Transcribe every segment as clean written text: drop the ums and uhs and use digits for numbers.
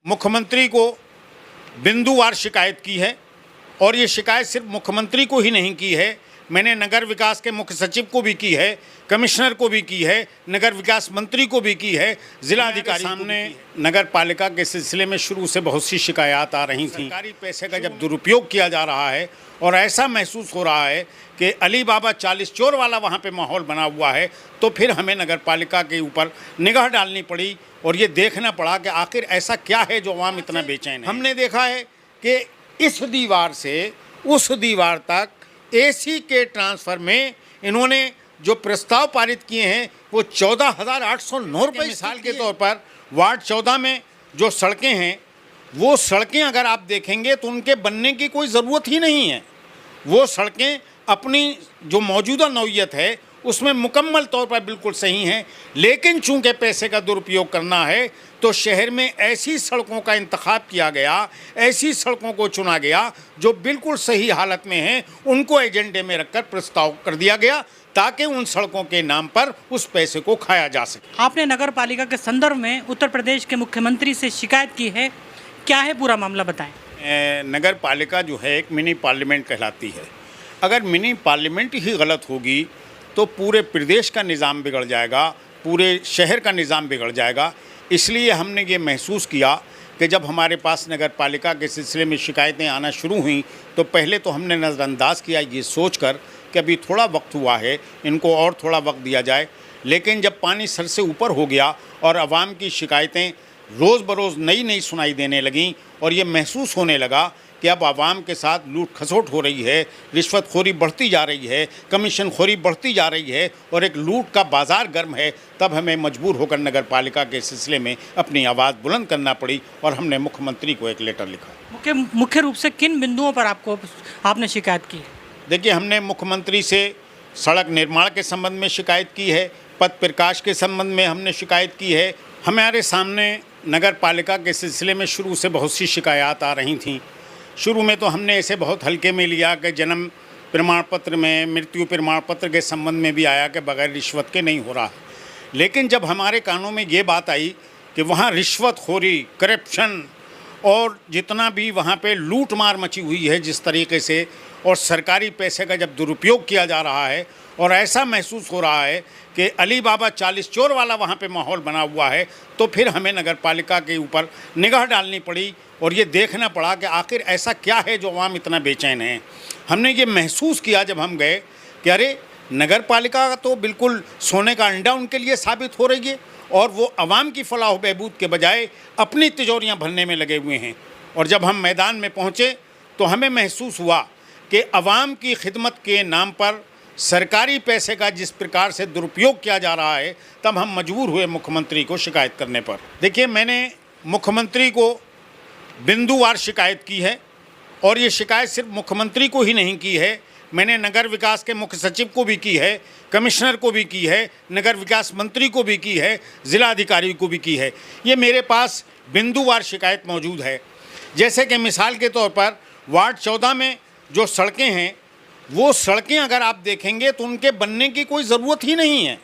मुख्यमंत्री को बिंदुवार शिकायत की है और ये शिकायत सिर्फ मुख्यमंत्री को ही नहीं की है, मैंने नगर विकास के मुख्य सचिव को भी की है, कमिश्नर को भी की है, नगर विकास मंत्री को भी की है, जिलाधिकारी सामने नगर पालिका के सिलसिले में शुरू से बहुत सी शिकायत आ रही थी। सरकारी पैसे का जब दुरुपयोग किया जा रहा है और ऐसा महसूस हो रहा है कि अली बाबा 40 चोर वाला वहाँ पे माहौल बना हुआ है, तो फिर हमें नगर पालिका के ऊपर निगाह डालनी पड़ी और ये देखना पड़ा कि आखिर ऐसा क्या है जो आवाम इतना बेचैन है। हमने देखा है कि इस दीवार से उस दीवार तक एसी के ट्रांसफ़र में इन्होंने जो प्रस्ताव पारित किए हैं वो 14,809 रुपये। मिसाल के तौर पर वार्ड 14 में जो सड़कें हैं वो सड़कें अगर आप देखेंगे तो उनके बनने की कोई ज़रूरत ही नहीं है। वो सड़कें अपनी जो मौजूदा नौइयत है उसमें मुकम्मल तौर पर बिल्कुल सही हैं, लेकिन चूंकि पैसे का दुरुपयोग करना है तो शहर में ऐसी सड़कों का इंतखाब किया गया, ऐसी सड़कों को चुना गया जो बिल्कुल सही हालत में हैं, उनको एजेंडे में रखकर प्रस्ताव कर दिया गया ताकि उन सड़कों के नाम पर उस पैसे को खाया जा सके। आपने नगर पालिका के संदर्भ में उत्तर प्रदेश के मुख्यमंत्री से शिकायत की है, क्या है पूरा मामला बताएं। नगर पालिका जो है एक मिनी पार्लियामेंट कहलाती है। अगर मिनी पार्लियामेंट ही गलत होगी तो पूरे प्रदेश का निज़ाम बिगड़ जाएगा, पूरे शहर का निज़ाम बिगड़ जाएगा। इसलिए हमने ये महसूस किया कि जब हमारे पास नगर पालिका के सिलसिले में शिकायतें आना शुरू हुई तो पहले तो हमने नज़रअंदाज किया ये सोचकर कि अभी थोड़ा वक्त हुआ है, इनको और थोड़ा वक्त दिया जाए। लेकिन जब पानी सर से ऊपर हो गया और आवाम की शिकायतें रोज़ बरोज़ नई सुनाई देने लगीं और ये महसूस होने लगा कि अब आवाम के साथ लूट खसोट हो रही है, रिश्वतखोरी बढ़ती जा रही है, कमीशन खोरी बढ़ती जा रही है और एक लूट का बाज़ार गर्म है, तब हमें मजबूर होकर नगर पालिका के सिलसिले में अपनी आवाज़ बुलंद करना पड़ी और हमने मुख्यमंत्री को एक लेटर लिखा। मुख्य रूप से किन बिंदुओं पर आपने शिकायत की? देखिए, हमने मुख्यमंत्री से सड़क निर्माण के संबंध में शिकायत की है, पथ प्रकाश के संबंध में हमने शिकायत की है। हमारे सामने नगर पालिका के सिलसिले में शुरू से बहुत सी शिकायत आ रही थीं। शुरू में तो हमने इसे बहुत हल्के में लिया कि जन्म प्रमाण पत्र में, मृत्यु प्रमाण पत्र के संबंध में भी आया कि बगैर रिश्वत के नहीं हो रहा। लेकिन जब हमारे कानों में ये बात आई कि वहाँ रिश्वतखोरी, करप्शन और जितना भी वहाँ पे लूट मार मची हुई है जिस तरीके से, और सरकारी पैसे का जब दुरुपयोग किया जा रहा है और ऐसा महसूस हो रहा है कि अली बाबा 40 चोर वाला वहाँ पे माहौल बना हुआ है, तो फिर हमें नगर पालिका के ऊपर निगाह डालनी पड़ी और ये देखना पड़ा कि आखिर ऐसा क्या है जो आवाम इतना बेचैन है। हमने ये महसूस किया जब हम गए कि अरे नगर पालिका तो बिल्कुल सोने का अंडा उनके लिए साबित हो रही है और वो आवाम की फलाह बहबूद के बजाय अपनी तिजोरियाँ भरने में लगे हुए हैं। और जब हम मैदान में पहुँचे तो हमें महसूस हुआ कि आवाम की खिदमत के नाम पर सरकारी पैसे का जिस प्रकार से दुरुपयोग किया जा रहा है, तब हम मजबूर हुए मुख्यमंत्री को शिकायत करने पर। देखिए, मैंने मुख्यमंत्री को बिंदुवार शिकायत की है और ये शिकायत सिर्फ मुख्यमंत्री को ही नहीं की है, मैंने नगर विकास के मुख्य सचिव को भी की है, कमिश्नर को भी की है, नगर विकास मंत्री को भी की है, जिलाधिकारी को भी की है। ये मेरे पास बिंदुवार शिकायत मौजूद है। जैसे कि मिसाल के तौर पर वार्ड 14 में जो सड़कें हैं वो सड़कें अगर आप देखेंगे तो उनके बनने की कोई ज़रूरत ही नहीं है।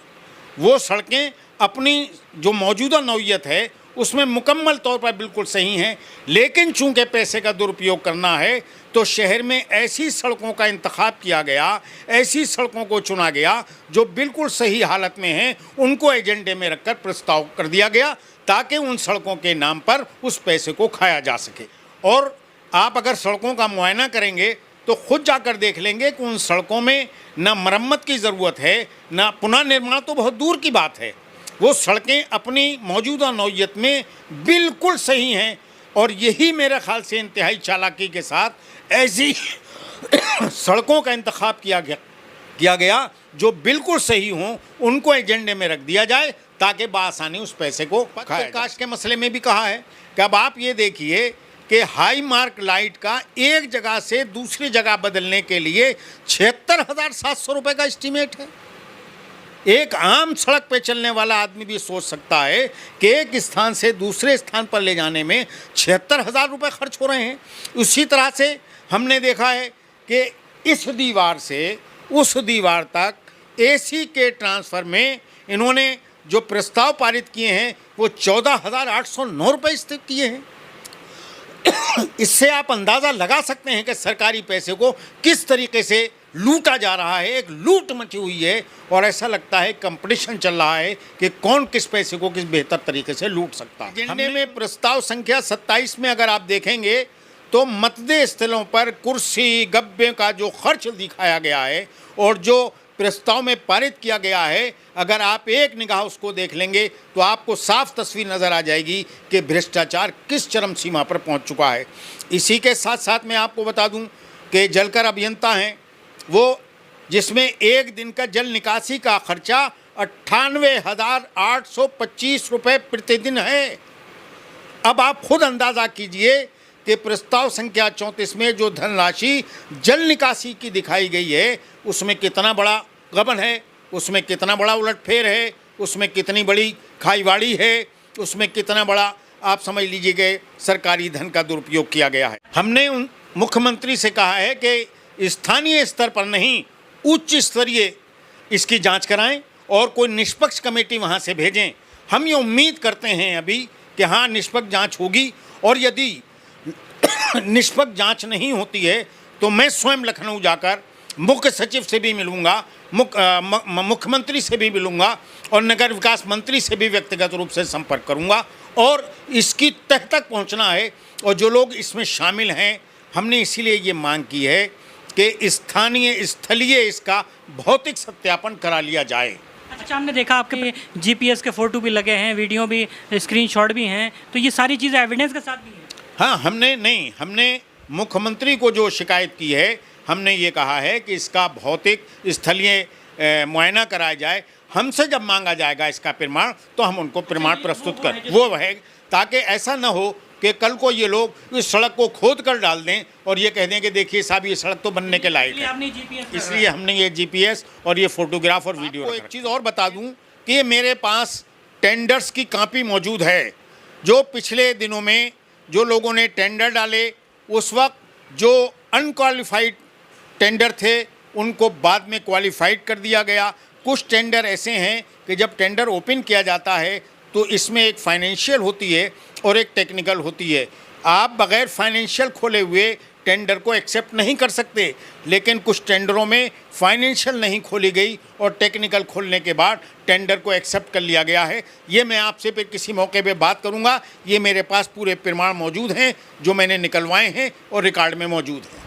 वो सड़कें अपनी जो मौजूदा नौइयत है उसमें मुकम्मल तौर पर बिल्कुल सही हैं, लेकिन चूंकि पैसे का दुरुपयोग करना है तो शहर में ऐसी सड़कों का इंतखाब किया गया, ऐसी सड़कों को चुना गया जो बिल्कुल सही हालत में हैं, उनको एजेंडे में रखकर प्रस्ताव कर दिया गया ताकि उन सड़कों के नाम पर उस पैसे को खाया जा सके। और आप अगर सड़कों का मुआयना करेंगे तो खुद जाकर देख लेंगे कि उन सड़कों में न मरम्मत की ज़रूरत है, न पुनः निर्माण तो बहुत दूर की बात है। वो सड़कें अपनी मौजूदा नौइयत में बिल्कुल सही हैं और यही मेरे ख्याल से इंतहाई चालाकी के साथ ऐसी सड़कों का इंतखाब किया गया जो बिल्कुल सही हों, उनको एजेंडे में रख दिया जाए ताकि बासानी उस पैसे को प्रकाश के मसले में भी कहा है कि अब आप ये देखिए कि हाई मार्क लाइट का एक जगह से दूसरी जगह बदलने के लिए 76,700 रुपये का एस्टीमेट है। एक आम सड़क पे चलने वाला आदमी भी सोच सकता है कि एक स्थान से दूसरे स्थान पर ले जाने में 76,000 रुपये खर्च हो रहे हैं। उसी तरह से हमने देखा है कि इस दीवार से उस दीवार तक एसी के ट्रांसफ़र में इन्होंने जो प्रस्ताव पारित किए हैं वो 14,809 रुपये किए हैं। इससे आप अंदाज़ा लगा सकते हैं कि सरकारी पैसे को किस तरीके से लूटा जा रहा है। एक लूट मची हुई है और ऐसा लगता है कंपटीशन चल रहा है कि कौन किस पैसे को किस बेहतर तरीके से लूट सकता है। एजेंडे में प्रस्ताव संख्या 27 में अगर आप देखेंगे तो मतदेय स्थलों पर कुर्सी गब्बे का जो खर्च दिखाया गया है और जो प्रस्ताव में पारित किया गया है, अगर आप एक निगाह उसको देख लेंगे तो आपको साफ तस्वीर नज़र आ जाएगी कि भ्रष्टाचार किस चरम सीमा पर पहुंच चुका है। इसी के साथ साथ मैं आपको बता दूं कि जलकर अभियंता हैं वो, जिसमें एक दिन का जल निकासी का खर्चा 98,825 रुपये प्रतिदिन है। अब आप खुद अंदाज़ा कीजिए कि प्रस्ताव संख्या 34 में जो धनराशि जल निकासी की दिखाई गई है उसमें कितना बड़ा गबन है, उसमें कितना बड़ा उलटफेर है, उसमें कितनी बड़ी खाईवाड़ी है, उसमें कितना बड़ा आप समझ लीजिए कि सरकारी धन का दुरुपयोग किया गया है। हमने उन मुख्यमंत्री से कहा है कि स्थानीय स्तर पर नहीं, उच्च स्तरीय इसकी जांच कराएं और कोई निष्पक्ष कमेटी वहां से भेजें। हम ये उम्मीद करते हैं अभी कि हाँ, निष्पक्ष जांच होगी, और यदि निष्पक्ष जांच नहीं होती है तो मैं स्वयं लखनऊ जाकर मुख्य सचिव से भी मिलूंगा, मुख्यमंत्री से भी मिलूंगा और नगर विकास मंत्री से भी व्यक्तिगत रूप से संपर्क करूंगा और इसकी तह तक पहुंचना है। और जो लोग इसमें शामिल हैं, हमने इसीलिए ये मांग की है कि स्थानीय स्थलीय इसका भौतिक सत्यापन करा लिया जाए। अच्छा, हमने देखा आपके जीपीएस के फ़ोटो भी लगे हैं, वीडियो भी, स्क्रीनशॉट भी हैं, तो ये सारी चीज़ें एविडेंस के साथ भी हैं? हाँ, हमने मुख्यमंत्री को जो शिकायत की है, हमने ये कहा है कि इसका भौतिक स्थलीय मुआयना कराया जाए। हमसे जब मांगा जाएगा इसका प्रमाण तो हम उनको प्रमाण प्रस्तुत कर वो है, ताकि ऐसा ना हो कि कल को ये लोग इस सड़क को खोद कर डाल दें और ये कह दें कि देखिए साहब ये सड़क तो बनने के लायक है। इसलिए हमने ये जीपीएस और ये फोटोग्राफ और वीडियो। एक चीज़ और बता दूं कि मेरे पास टेंडर्स की कॉपी मौजूद है, जो पिछले दिनों में जो लोगों ने टेंडर डाले उस वक्त जो अनक्वालिफाइड टेंडर थे उनको बाद में क्वालिफाइड कर दिया गया। कुछ टेंडर ऐसे हैं कि जब टेंडर ओपन किया जाता है तो इसमें एक फाइनेंशियल होती है और एक टेक्निकल होती है। आप बग़ैर फाइनेंशियल खोले हुए टेंडर को एक्सेप्ट नहीं कर सकते, लेकिन कुछ टेंडरों में फाइनेंशियल नहीं खोली गई और टेक्निकल खोलने के बाद टेंडर को एक्सेप्ट कर लिया गया है। ये मैं आपसे फिर किसी मौके पे बात करूंगा। ये मेरे पास पूरे प्रमाण मौजूद हैं जो मैंने निकलवाए हैं और रिकॉर्ड में मौजूद हैं।